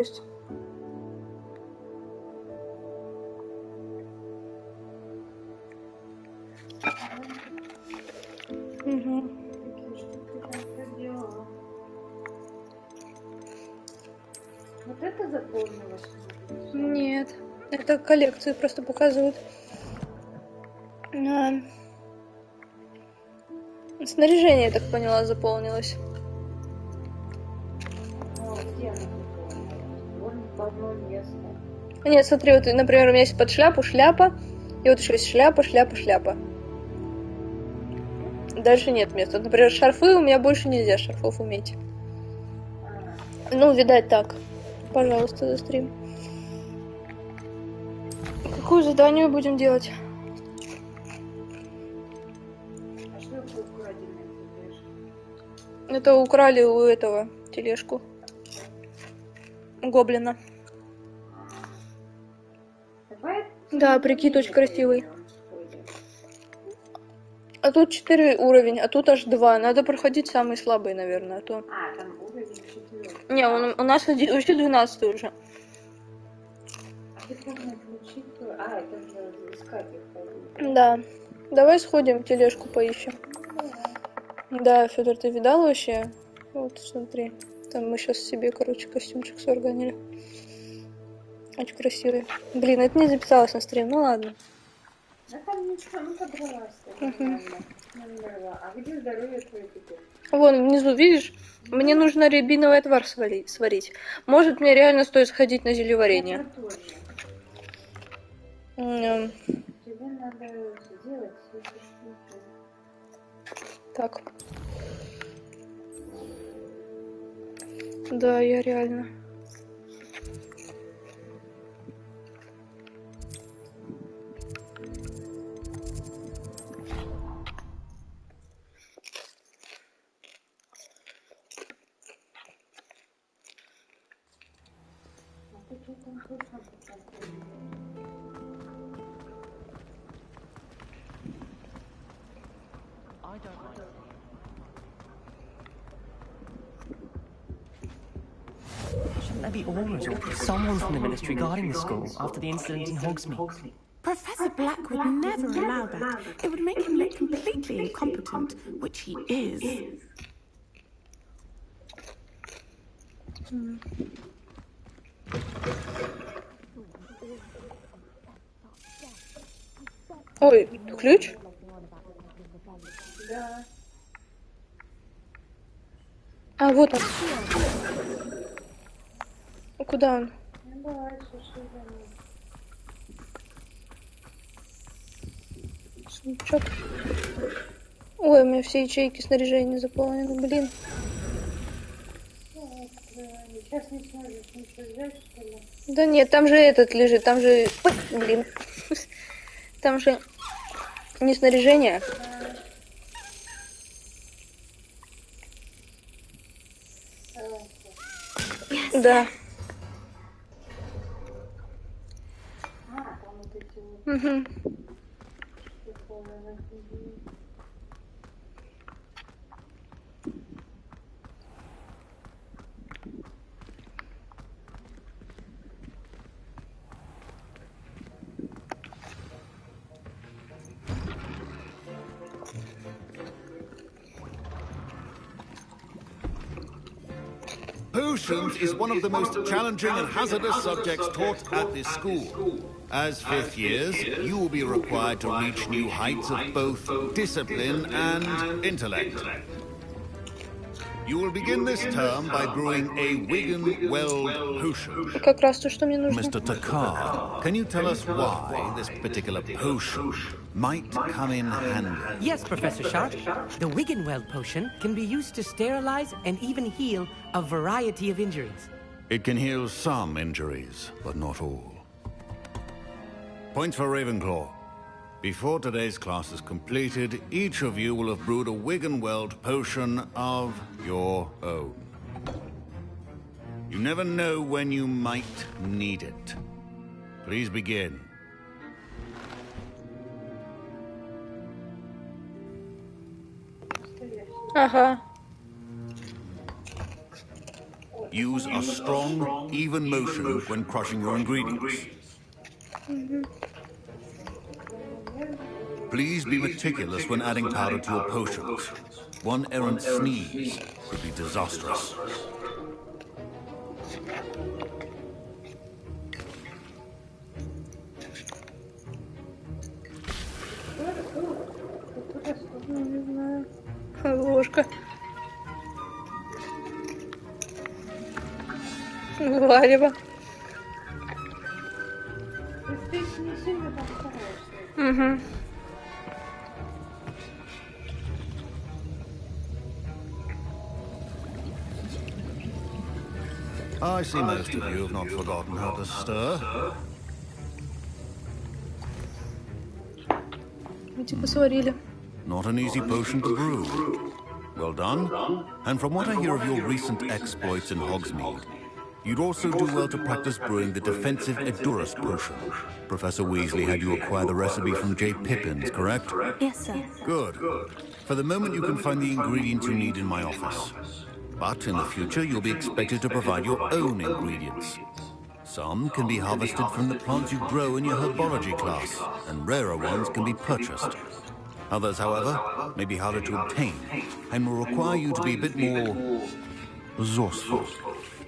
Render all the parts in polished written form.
есть. Угу. Какие штуки там проделала. Вот это заполнилось? Нет, это коллекции просто показывают. Снаряжение, я так поняла, заполнилось. О, где она заполнилась? Вон по одно место. Нет, смотри, вот, например, у меня есть под шляпу шляпа, и вот еще есть шляпа, шляпа, шляпа. Дальше нет места. Вот, например, шарфы у меня больше нельзя шарфов уметь. Ну, видать так. Пожалуйста, за стрим. Какую задание будем делать? А что это украденная тележка? Это украли у этого тележку. Гоблина. Давай. Да, прикид очень красивый. А тут 4 уровень, а тут аж 2. Надо проходить самый слабый, наверное, а то... А, там уровень 4. Не, у нас вообще 12 уже. А ты можно включить... А, это же искать их. Да. Давай сходим, тележку поищем. Да, Федор, ты видал вообще? Вот, смотри. Там мы сейчас себе, короче, костюмчик сварганили. Очень красивый. Блин, это не записалось на стрим, ну ладно. Да там ничего, ну подобралась. Нормально. А где здоровье твое теперь? Вон, внизу, видишь? Мне нужно рябиновый отвар сварить. Может, мне реально стоит сходить на зельеварение. Я тоже. Тебе надо сделать все эти штуки. Так. Да, я реально. Shouldn't there be orders or someone from the ministry guarding the school after the incident in Hogsmeade? Professor Black would never allow that. It would make him look completely incompetent, which he is. Ой, ключ? Да. А, вот он. Куда он? Ну давай, слушай, Сундучок. Ой, у меня все ячейки снаряжения заполнены, блин. Сейчас не сможешь ничего взять, что ли? Да нет, там же этот лежит, там же... Ой, блин. Там же не снаряжение. Да. А, там вот эти вот Угу. прикольные. Potions is one of the most challenging and hazardous subjects taught at this school. As fifth years, you will be required to reach new heights of both discipline and intellect. You will begin this term by brewing a Wigan-Weld potion. Как раз то, что мне нужно. Mr. Takar, can you tell us why this particular potion might come in handy? Yes, Professor Sharp. The Wiggenweld potion can be used to sterilize and even heal a variety of injuries. It can heal some injuries, but not all. Points for Ravenclaw. Before today's class is completed, each of you will have brewed a Wiggenweld potion of your own. You never know when you might need it. Please begin. Ага. Ой, Use a strong, even motion when crushing your ingredients. Please be meticulous when adding powder to your potions. One errant sneeze could be disastrous. Не знаю. Ложка. Варево. Ты не сильно там стараешься. Угу. I see most of you have not forgotten how to stir. Мы типа сварили. Not an easy potion to brew. Well done. And from what I hear of your recent exploits in Hogsmeade, you'd also do well to practice brewing the defensive Edurus potion. Professor Weasley had you acquire the recipe from J. Pippins, correct? Yes, sir. Good. For the moment, you can find the ingredients you need in my office. But in the future, you'll be expected to provide your own ingredients. Some can be harvested from the plants you grow in your herbology class, and rarer ones can be purchased. Others, however, may be harder to obtain, and will require you to be a bit more resourceful.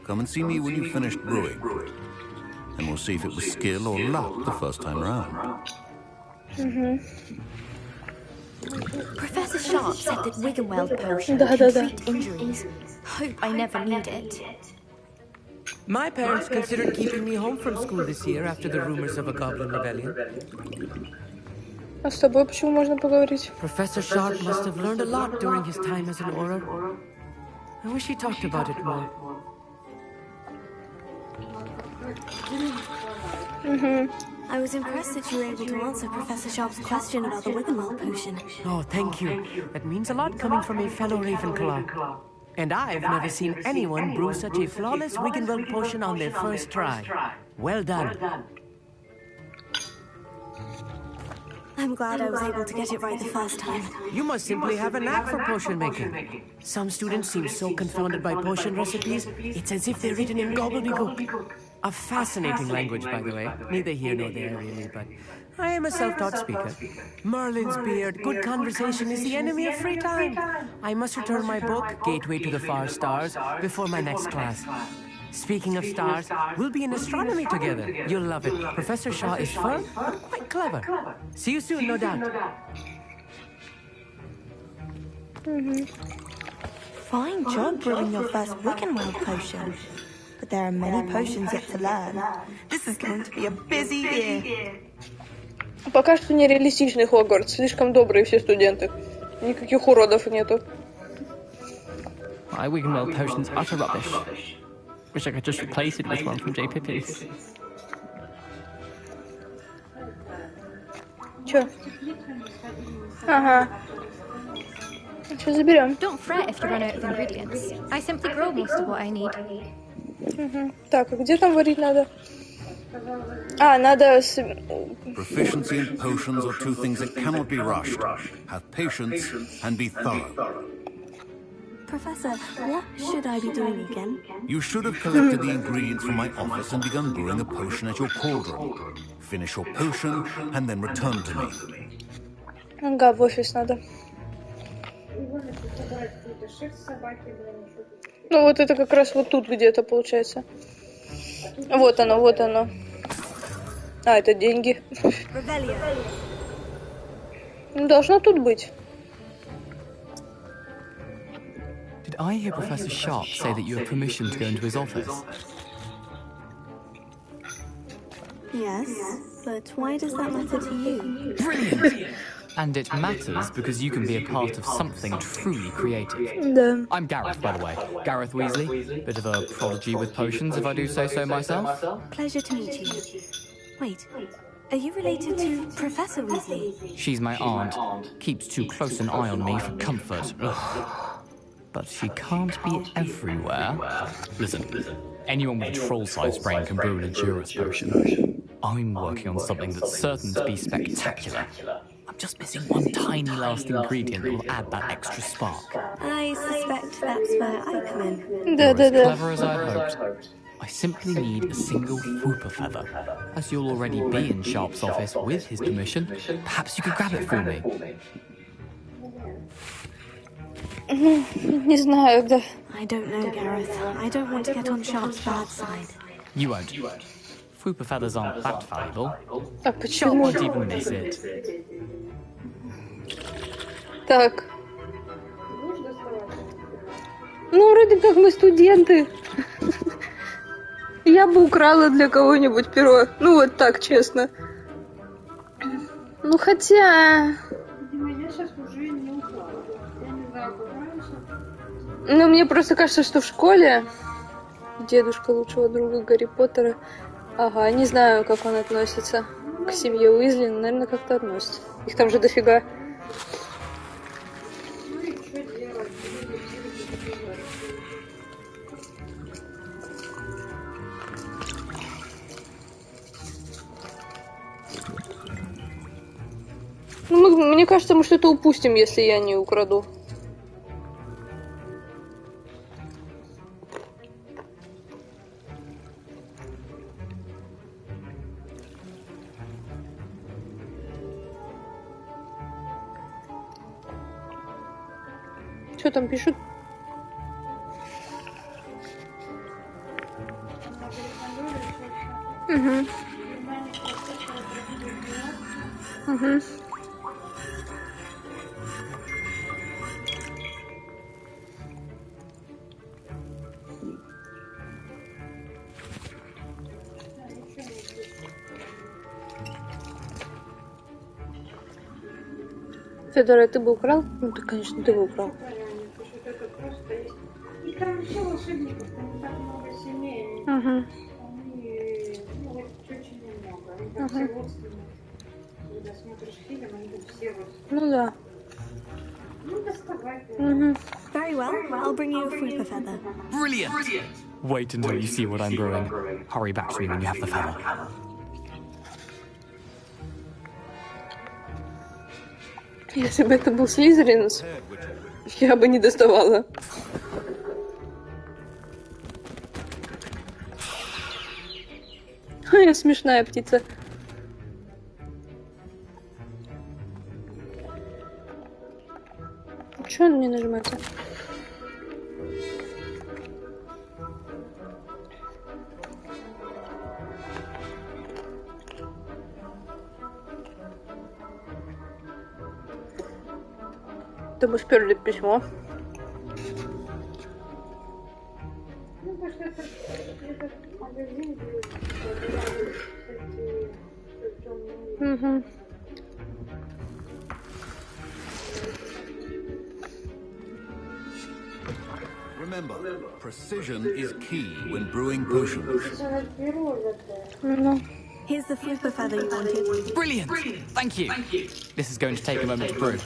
Come and see me when you've finished brewing, and we'll see if it was skill or luck the first time round. Professor Sharp said that Wiggenweld potion Da, can da, da. treat injuries. Hope I never need it. My parents considered keeping me home from school this year after the rumors of a goblin rebellion. А с тобой почему можно поговорить? Professor Sharp must have learned a lot during his time as an Auror. I wish he talked about it more. I was impressed that you were able to answer Professor Sharp's question about the Wiggenweld potion. Oh, thank you. That means a lot coming from a fellow Ravenclaw. And I've never seen anyone brew such a flawless Wiggenweld potion on their first try. Well done. I'm glad I was able to get it right the first time. You must simply have a knack for potion making. Some students seem so confounded by potion recipes, it's as if they're written in gobbledygook. A fascinating language, by the way. Neither here nor there, really, but I am a self-taught speaker. Merlin's beard, good conversation is the enemy of free time. I must return my book, Gateway to the Far Stars, before my next class. Speaking of stars, we'll be in astronomy together. You'll love it. Professor Shaw is firm, but quite clever. See you soon, no doubt. Fine job brewing your first Wiggenweld potion. But there are many potions yet to learn. This is going to be a busy year. Пока что нереалистичный Хогвартс. Слишком добрые все студенты. Никаких уродов нету. My Wiggenweld potion's utter rubbish. Wish I could just replace it with one from J. Pippins. Чё? Ага. Сейчас заберем. Don't fret if you run out of ingredients. I simply grow most of what I need. Так, а где там варить надо? А, надо... Proficiency in potions are two things that cannot be rushed. Have patience and be thorough. Professor, what should I be doing again? You should have collected the ingredients from my office and begun brewing a potion at your cauldron. Finish your potion and then return to me. Ага, в офис надо. Ну вот это как раз вот тут где-то получается. Вот оно, вот оно. А, это деньги. Ну, должно тут быть. Did I hear Professor Sharp say that you had permission to go into his office? Yes, but why does that matter to you? Brilliant! And it matters because you can be a part of something truly creative. Да. I'm Gareth, by the way. Gareth Weasley. Bit of a prodigy with potions, if I do say so myself. Pleasure to meet you. Wait, are you related to Professor Weasley? She's my aunt. Keeps too close an eye on me for comfort. Ugh. But she can't be everywhere. Listen, anyone with a troll-sized brain can brew an Edurus potion. I'm working on something that's certain to be spectacular. I'm just missing one tiny last ingredient that will add that extra spark. I suspect that's where I come in. You're as clever as I hoped. I simply need a single Fooper feather. As you'll already be in Sharp's office with his permission, perhaps you could grab it for me. Не знаю, да. I don't know, Gareth. I don't want to get on Sharp's bad side. You won't. Fooper feathers aren't that valuable. А Sharp почему? won't even miss it. Так. Ну, вроде как мы студенты. Я бы украла для кого-нибудь перо. Ну, вот так, честно. Ну, хотя... Я сейчас уже не украла. Я не знаю, как раньше. Ну, мне просто кажется, что в школе дедушка лучшего друга Гарри Поттера... Ага, не знаю, как он относится к семье Уизли, но, наверное, как-то относится. Их там же дофига. Ну и что делать? Люди все такие. Ну, мне кажется, мы что-то упустим, если я не украду. Что там пишут? Угу. Угу. Федора, ты бы украл? Ну, ты, конечно, ты бы украл. Это просто есть. И там еще волшебников-то не так много семей. Угу. Они, ну, вот очень немного. Они там все родственники. Когда смотришь фильм, они там все родственники. Ну да. Ну, доставай. Угу. Very well. I'll bring you a Fooper feather. Brilliant! Wait until you see what I'm brewing. Hurry back to me when you have the feather. Если бы это был Слизеринс, я бы не доставала. Ай, смешная птица. Чё он не нажимается? Это мы сперли письмо. Ну, потому что этот магазин, где Угу. Remember, precision is key when brewing potions. Ну. Here's the Fooper feather you wanted. Brilliant! Thank you. This is going to take a moment to brew.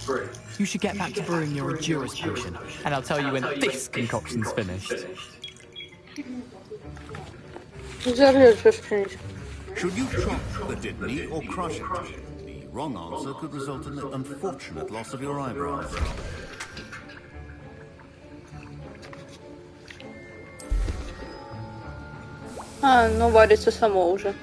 You should get back to brewing your Endurance potion, and I'll tell you when this concoction's finished. Should you chop the Didney or crush it? The wrong answer could result in the unfortunate loss of your eyebrows. А, ну варится само уже.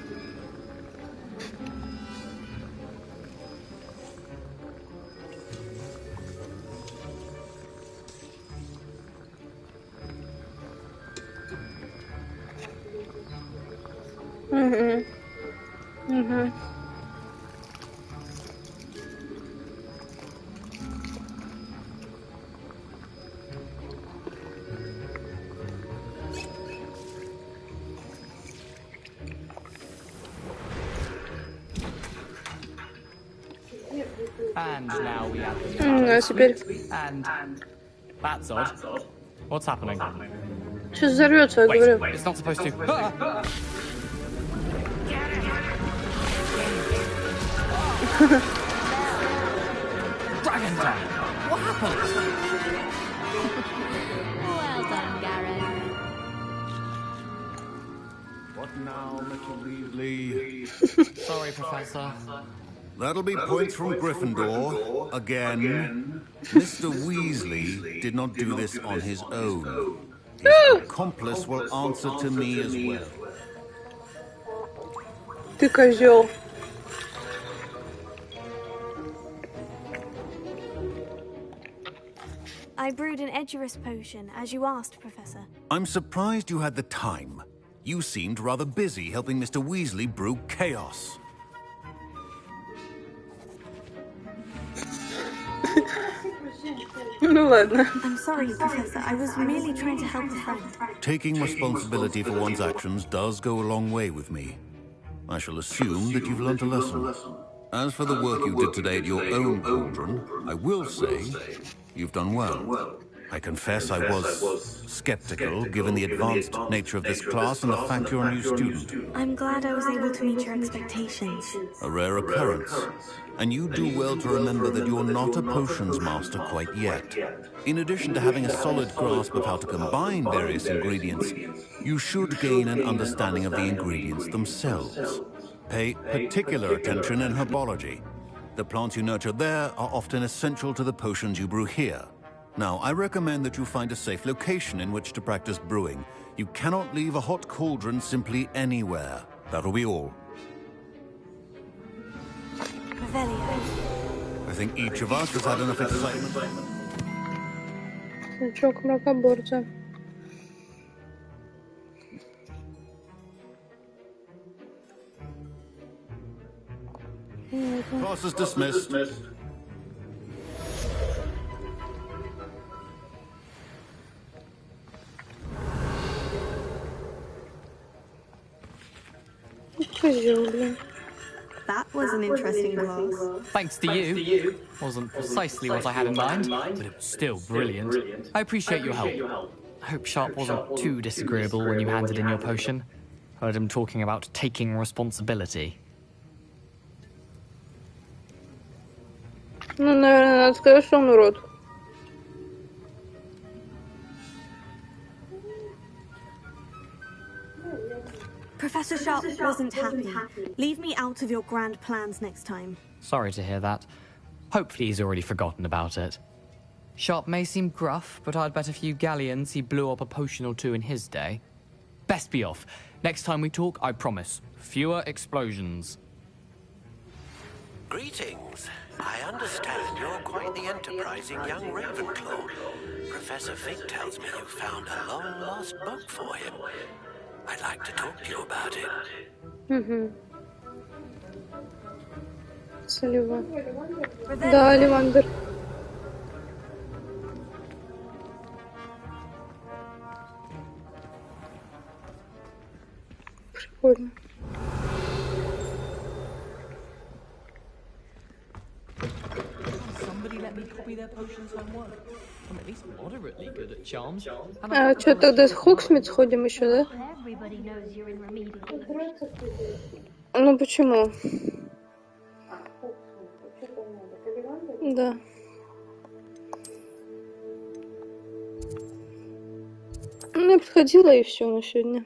Угу. Угу. And now we add the А теперь And that's odd. What's happening? сейчас взорвется, я говорю. Wait, it's not supposed to. Ah! Dragon time! What happened? Well done, Gareth. What now, little Weasley? Sorry, Professor. That'll be points from Gryffindor. Again. Mr. Weasley did not do this on his own. His accomplice will answer to me as well. Ты козел. I brewed an Edurus potion, as you asked, Professor. I'm surprised you had the time. You seemed rather busy helping Mr. Weasley brew chaos. Ну ладно. I'm sorry, Professor. I was merely trying to help a friend. Taking responsibility for one's actions does go a long way with me. I shall assume that you've learnt a lesson. As for the work you did today at your own cauldron, I will say you've done well. I confess I was skeptical, given the advanced nature of this class and the fact you're a new student. I'm glad I was able to meet your expectations. A rare occurrence. And you do well to remember that you're not a potions master quite yet. In addition to having a solid grasp of how to combine various ingredients, you should gain an understanding of the ingredients themselves. Pay particular attention in herbology. The plants you nurture there are often essential to the potions you brew here. Now, I recommend that you find a safe location in which to practice brewing. You cannot leave a hot cauldron simply anywhere. That'll be all. I think each of us has had enough excitement. Значок мракоборца. Class is dismissed. Козел, блин. That was an interesting glass. Thanks to you. Wasn't precisely what I had in mind, but it was still brilliant. I appreciate your help. I hope Sharp wasn't too disagreeable when you handed in your potion. Heard him talking about taking responsibility. Ну, наверное, надо сказать, что он урод. Professor Sharp wasn't happy. Leave me out of your grand plans next time. Sorry to hear that. Hopefully he's already forgotten about it. Sharp may seem gruff, but I'd bet a few galleons he blew up a potion or two in his day. Best be off. Next time we talk, I promise. Fewer explosions. Greetings. I understand you're quite the enterprising young Ravenclaw. Professor Fig tells me you found a long-lost book for him. I'd like to talk to you about it. Слива. Да, Оливандер. Прикольно. Somebody let me copy their potions homework. I'm at least moderately good at charms. А что, тогда с Хоксмит сходим еще, да? Ну почему? Да. Ну, я подходила и все на сегодня.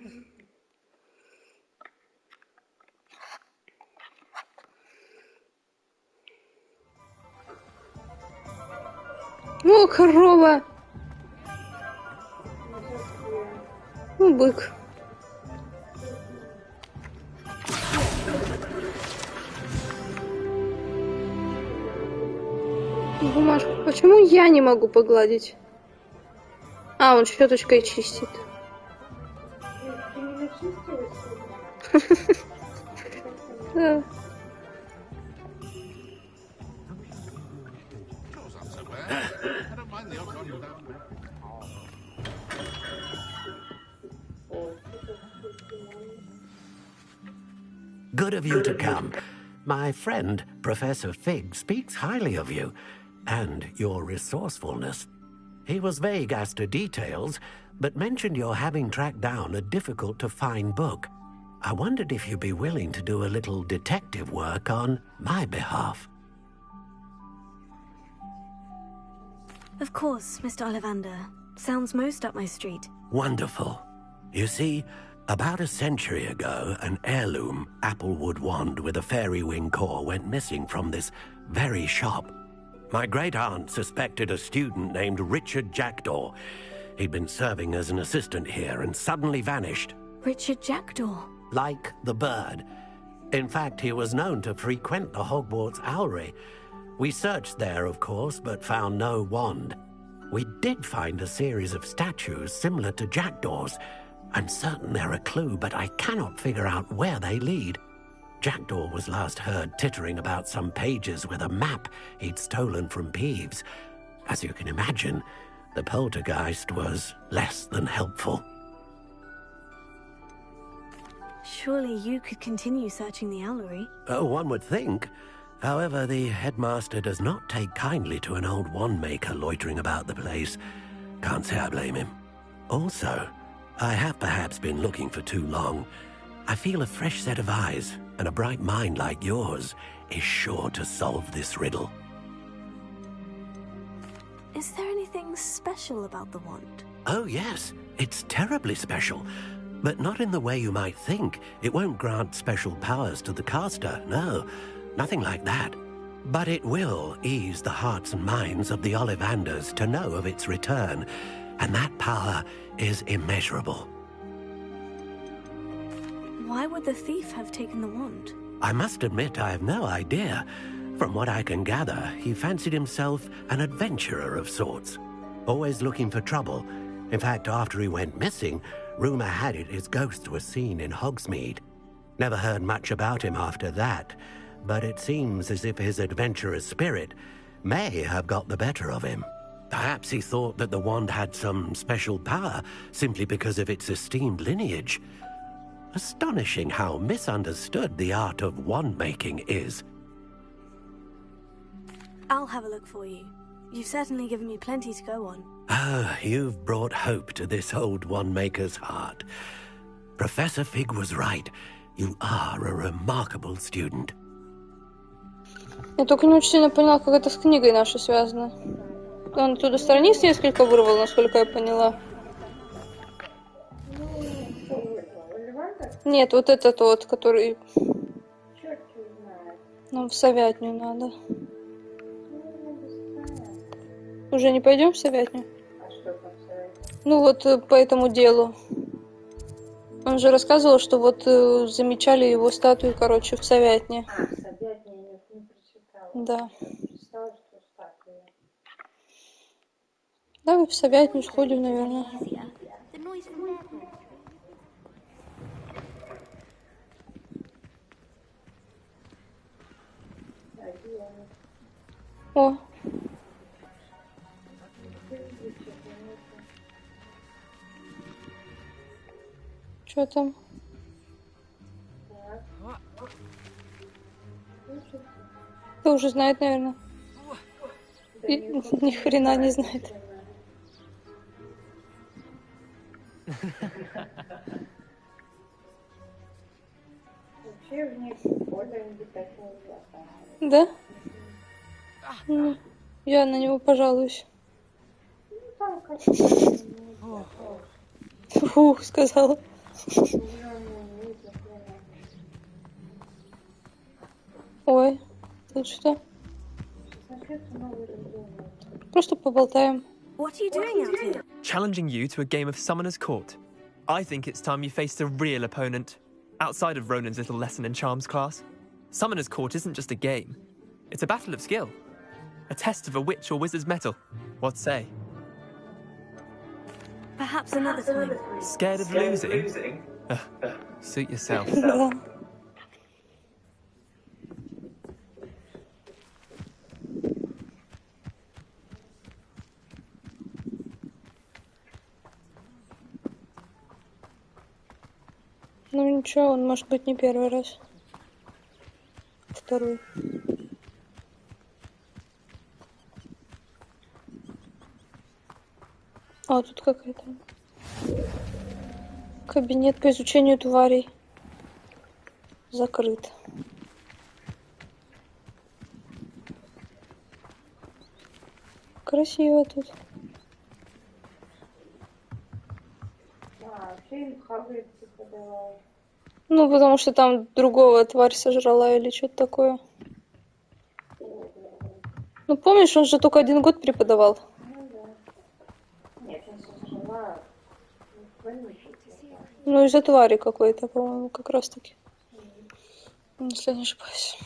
О, корова! Ну, бык. Бумажку. Почему я не могу погладить? А, он щеточкой чистит. Да. Good of you to come. My friend, Professor Fig, speaks highly of you and your resourcefulness. He was vague as to details, but mentioned your having tracked down a difficult-to-find book. I wondered if you'd be willing to do a little detective work on my behalf. Of course, Mr. Ollivander. Sounds most up my street. Wonderful. You see, About a century ago, an heirloom applewood wand with a fairy wing core went missing from this very shop. My great-aunt suspected a student named Richard Jackdaw. He'd been serving as an assistant here and suddenly vanished. Richard Jackdaw? Like the bird. In fact, he was known to frequent the Hogwarts Owlery. We searched there, of course, but found no wand. We did find a series of statues similar to Jackdaw's. I'm certain they're a clue, but I cannot figure out where they lead. Jackdaw was last heard tittering about some pages with a map he'd stolen from Peeves. As you can imagine, the poltergeist was less than helpful. Surely you could continue searching the Owlery. Oh, one would think. However, the headmaster does not take kindly to an old wand-maker loitering about the place. Can't say I blame him. Also, I have perhaps been looking for too long. I feel a fresh set of eyes, and a bright mind like yours is sure to solve this riddle. Is there anything special about the wand? Oh, yes. It's terribly special. But not in the way you might think. It won't grant special powers to the caster, no. Nothing like that. But it will ease the hearts and minds of the Ollivanders to know of its return, and that power is immeasurable. Why would the thief have taken the wand? I must admit I have no idea. From what I can gather, he fancied himself an adventurer of sorts, always looking for trouble. In fact, after he went missing, rumor had it his ghost was seen in Hogsmeade. Never heard much about him after that, but it seems as if his adventurous spirit may have got the better of him. Perhaps he thought that the wand had some special power simply because of its esteemed lineage. Astonishing how misunderstood the art of wand-making is. I'll have a look for you. You've certainly given me plenty to go on. Ah, you've brought hope to this old wand-maker's heart. Professor Fig was right. You are a remarkable student. Я только не очень сильно поняла, как это с книгой нашей связано. Он оттуда страниц несколько вырвал, насколько я поняла. Нет, вот этот вот, который... Нам в Совятню надо. Уже не пойдем в Совятню? А что там в Ну вот по этому делу. Он же рассказывал, что вот замечали его статую, короче, в Совятне. А, в Совятне я не прочитала. Да. Прочитала, что статуя. Давай в Совятню сходим, наверное. О. Что там? Ты уже знает, наверное. Ни хрена не знает. Вообще в них поле летать нельзя. Да? Ну, я на него пожалуюсь. Ну там как Фух, сказала. Ой, тут что? Просто поболтаем. What are you doing out here? Challenging you to a game of Summoner's Court. I think it's time you faced a real opponent, outside of Ronan's little lesson in charms class. Summoner's Court isn't just a game. It's a battle of skill. A test of a witch or wizard's mettle. What say? Perhaps another time. Scared of losing? Suit yourself. Да. Ну ничего, он может быть не первый раз. Второй. А, тут какая-то... Кабинет по изучению тварей. Закрыт. Красиво тут. вообще им хавает типа Ну, потому что там другого тварь сожрала или что-то такое. Ну, помнишь, он же только 1 год преподавал. Нет, я сожрала в больнице. Ну, из-за твари какой-то, по-моему, как раз-таки. Если не ошибаюсь.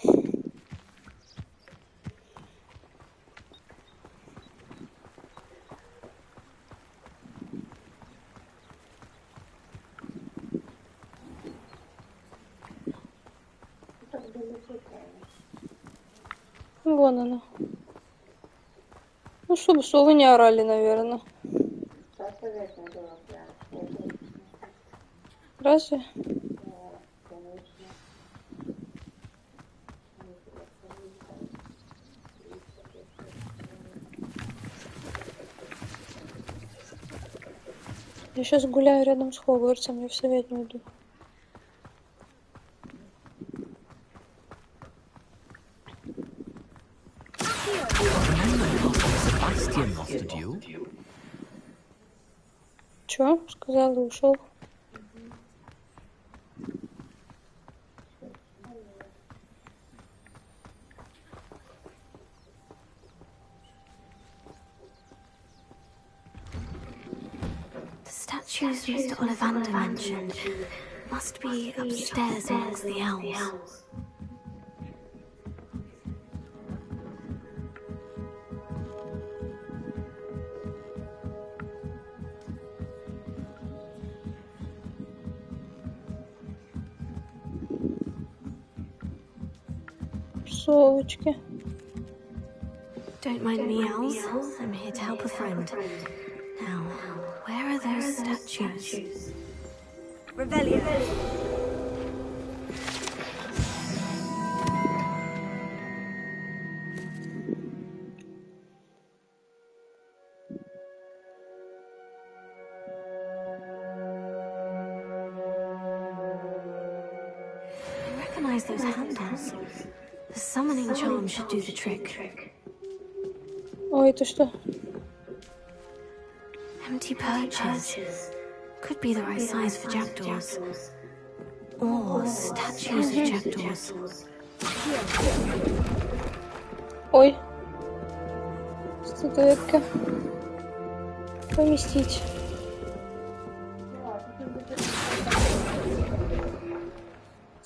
Вон она. Ну, чтобы совы не орали, наверное. Разве? Я сейчас гуляю рядом с Хогвартсом, я в совет не иду. Чё? Сказал и ушел. Statues Mr. Ollivander mentioned must be upstairs amongst the elves. Совочки. Don't mind me, elves. I'm here to help a friend. Now, where are those statues? Revelio. I recognize those handles. The summoning charm should do the trick. Ой, это что? Empty perches. Could be the right size for jackdaws. Or statues of jackdaws. Ой. Статуэтка. Поместить.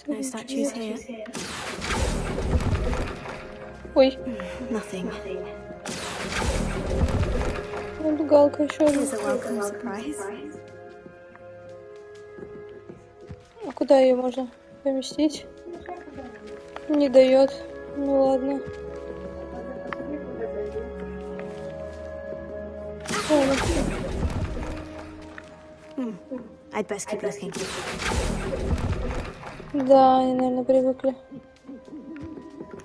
No statues here. Ой. Nothing. Галка еще Here's a одна. welcome surprise. А куда ее можно поместить? Не дает. Ну ладно. I'd best keep looking. Да, они, наверное, привыкли.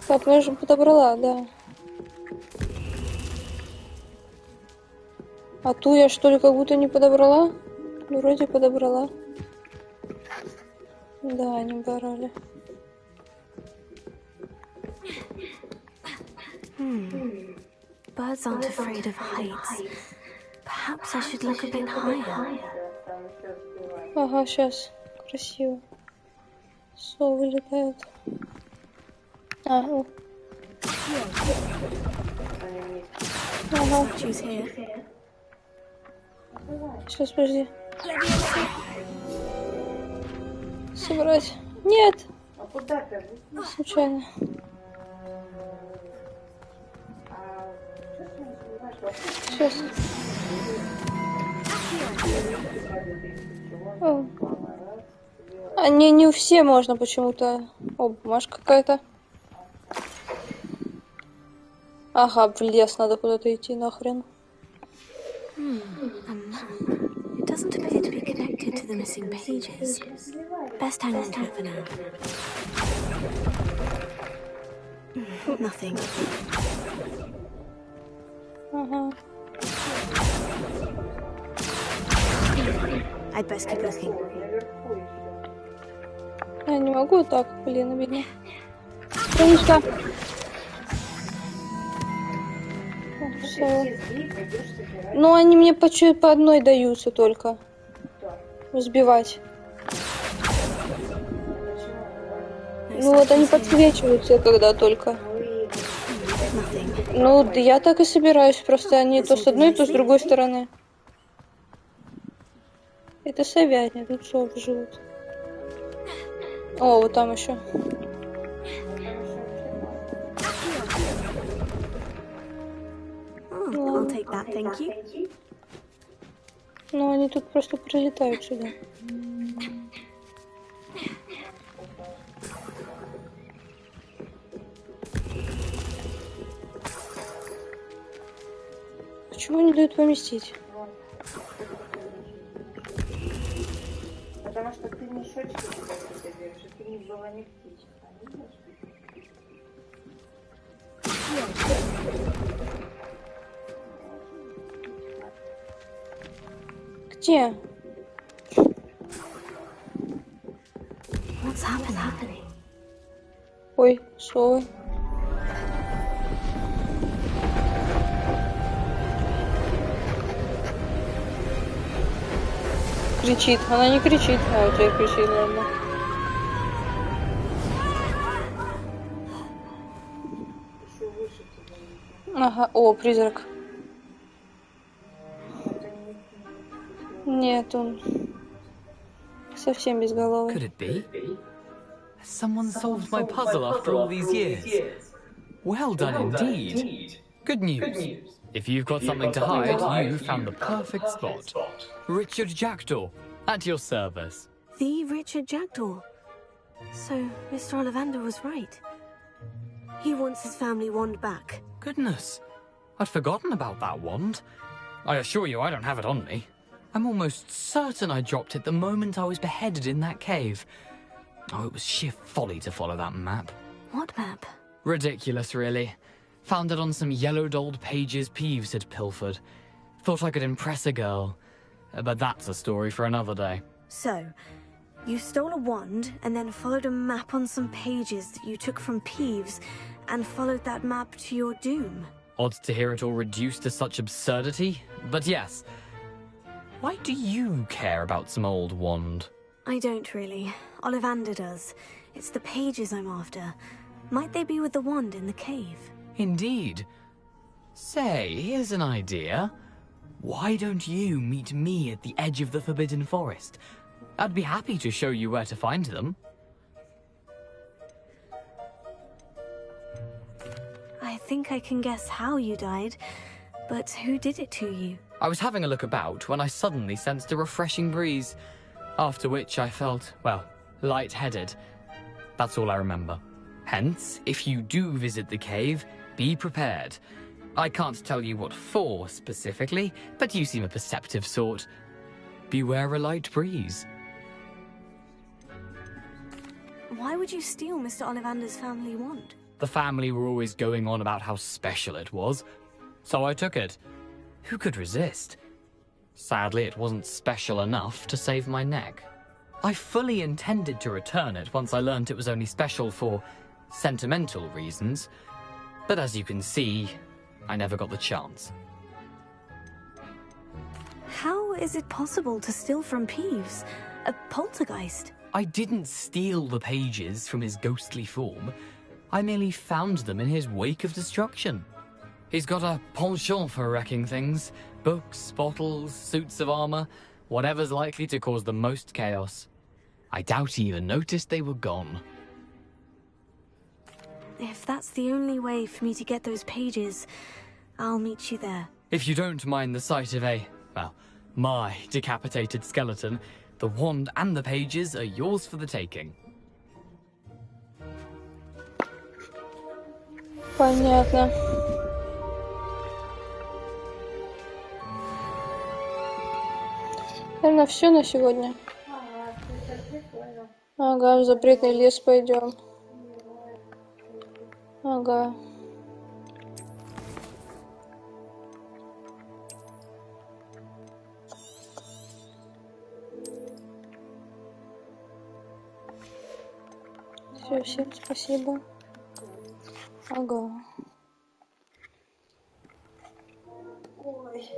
Так, ну я же подобрала, да. А ту я, что ли, как будто не подобрала? Вроде подобрала. Да, они бы Birds aren't afraid of heights. Perhaps I should look a bit higher. Ага, сейчас. Красиво. Совы летают. А, о. Ага. Statues here. Сейчас, подожди. Собрать. Нет! А куда ты? Случайно. Сейчас. О. А не у все можно почему-то. О, бумажка какая-то. Ага, в лес надо куда-то идти нахрен. It doesn't appear to be connected to the missing pages. Best hang on to it for now. Nothing. Ага. I'd best keep looking. Я не могу так, блин, обидно. Страничка. Все. Ну, они мне по одной даются только. Сбивать. Ну вот они подсвечиваются, когда только. Ну, да я так и собираюсь, просто они то с одной, то с другой стороны. Это совятня, тут совы живут. О, вот там еще. I'll take that, thank you. Ну, они тут просто прилетают сюда. Почему не дают поместить? Потому что ты мешочки туда держишь, ты не была не птичка. Где? What's happening? Ой, совы. Кричит. Она не кричит. А, у тебя кричит, ладно. Ага. О, призрак. Нет, он совсем безголовый. Could it be? Has someone solved my puzzle after all these years? Well done indeed. Good news. If you've got something to hide, you found the perfect spot. Richard Jackdaw, at your service. The Richard Jackdaw. So, Mr. Ollivander was right. He wants his family wand back. Goodness, I'd forgotten about that wand. I assure you I don't have it on me. I'm almost certain I dropped it the moment I was beheaded in that cave. Oh, it was sheer folly to follow that map. What map? Ridiculous, really. Found it on some yellowed old pages Peeves had pilfered. Thought I could impress a girl. But that's a story for another day. So, you stole a wand and then followed a map on some pages that you took from Peeves and followed that map to your doom. Odd to hear it all reduced to such absurdity, but yes. Why do you care about some old wand? I don't really. Ollivander does. It's the pages I'm after. Might they be with the wand in the cave? Indeed. Say, here's an idea. Why don't you meet me at the edge of the Forbidden Forest? I'd be happy to show you where to find them. I think I can guess how you died, but who did it to you? I was having a look about when I suddenly sensed a refreshing breeze, after which I felt, well, lightheaded. That's all I remember. Hence, if you do visit the cave, be prepared. I can't tell you what for specifically, but you seem a perceptive sort. Beware a light breeze. Why would you steal Mr. Ollivander's family wand? The family were always going on about how special it was, so I took it. Who could resist? Sadly, it wasn't special enough to save my neck. I fully intended to return it once I learned it was only special for sentimental reasons, but as you can see, I never got the chance. How is it possible to steal from Peeves? A poltergeist? I didn't steal the pages from his ghostly form. I merely found them in his wake of destruction. He's got a penchant for wrecking things. Books, bottles, suits of armor, whatever's likely to cause the most chaos. I doubt he even noticed they were gone. If that's the only way for me to get those pages, I'll meet you there. If you don't mind the sight of my decapitated skeleton, the wand and the pages are yours for the taking. Понятно. Наверное, все на сегодня. Ага, в запретный лес пойдем. Ага. Все, всем спасибо. Ага. Ой,